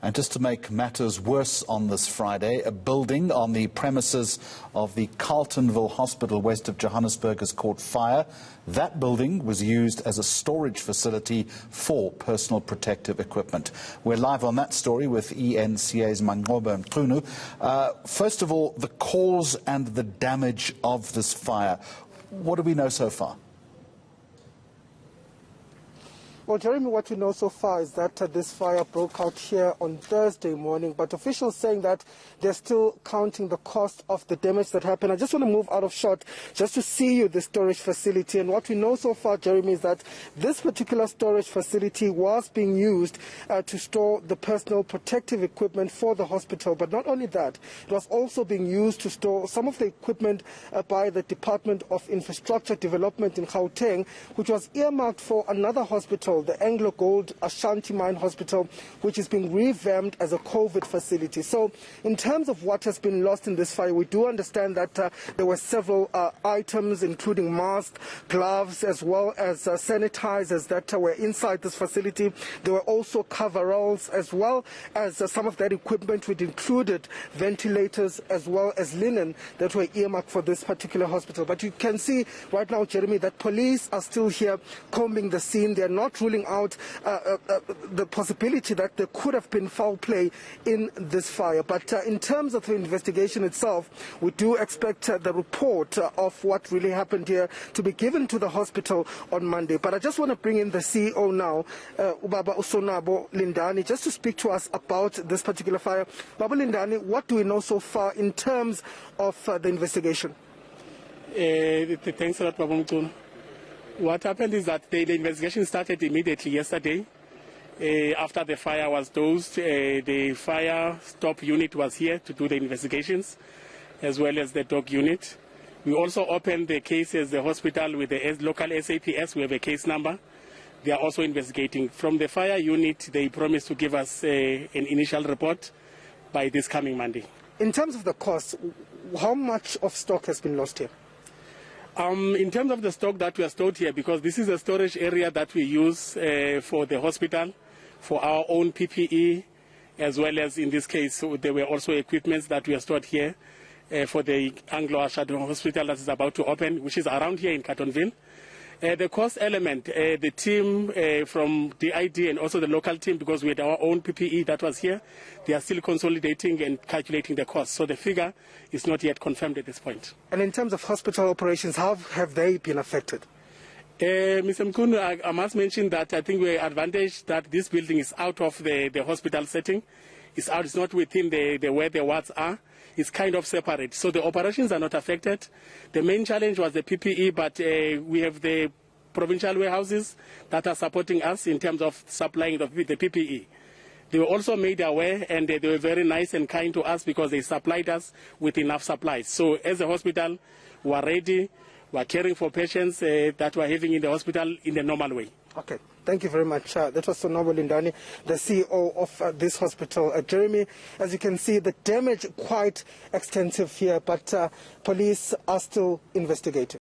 And just to make matters worse on this Friday, a building on the premises of the Carletonville Hospital west of Johannesburg has caught fire. That building was used as a storage facility for personal protective equipment. We're live on that story with eNCA's Sonwabo Lindani. First of all, the cause and the damage of this fire. What do we know so far? Well, Jeremy, what we know so far is that this fire broke out here on Thursday morning, but officials saying that they're still counting the cost of the damage that happened. I just want to move out of shot just to see you the storage facility. And what we know so far, Jeremy, is that this particular storage facility was being used to store the personal protective equipment for the hospital. But not only that, it was also being used to store some of the equipment by the Department of Infrastructure Development in Gauteng, which was earmarked for another hospital, the Anglo Gold Ashanti Mine Hospital, which is being revamped as a COVID facility. So in terms of what has been lost in this fire, we do understand that there were several items, including masks, gloves, as well as sanitizers that were inside this facility. There were also coveralls, as well as some of that equipment, which included ventilators, as well as linen that were earmarked for this particular hospital. But you can see right now, Jeremy, that police are still here combing the scene. They are not ruling out the possibility that there could have been foul play in this fire. But in terms of the investigation itself, we do expect the report of what really happened here to be given to the hospital on Monday. But I just want to bring in the CEO now, Sonwabo Lindani, just to speak to us about this particular fire. Baba Lindani, what do we know so far in terms of the investigation? Thanks a lot, Baba. What happened is that the investigation started immediately yesterday. After the fire was dosed, the fire stop unit was here to do the investigations, as well as the dog unit. We also opened the cases, the hospital with the local SAPS. We have a case number. They are also investigating. From the fire unit, they promised to give us an initial report by this coming Monday. In terms of the cost, how much of stock has been lost here? In terms of the stock that we are stored here, because this is a storage area that we use for the hospital, for our own PPE, as well as in this case, so there were also equipments that we are stored here for the Anglo Ashanti Hospital that is about to open, which is around here in Carletonville. The cost element, the team from DID and also the local team, because we had our own PPE that was here, they are still consolidating and calculating the cost. So the figure is not yet confirmed at this point. And in terms of hospital operations, how have they been affected? Mr. Mkunu, I must mention that I think we're advantaged that this building is out of the hospital setting. It's out, it's not within the where the wards are. It's kind of separate. So the operations are not affected. The main challenge was the PPE, but we have the provincial warehouses that are supporting us in terms of supplying the PPE. They were also made aware, and they were very nice and kind to us because they supplied us with enough supplies. So as a hospital, we are ready. We are caring for patients that we are having in the hospital in the normal way. Okay. Thank you very much. That was Sonwabo Lindani, the CEO of this hospital. Jeremy, as you can see, the damage quite extensive here, but police are still investigating.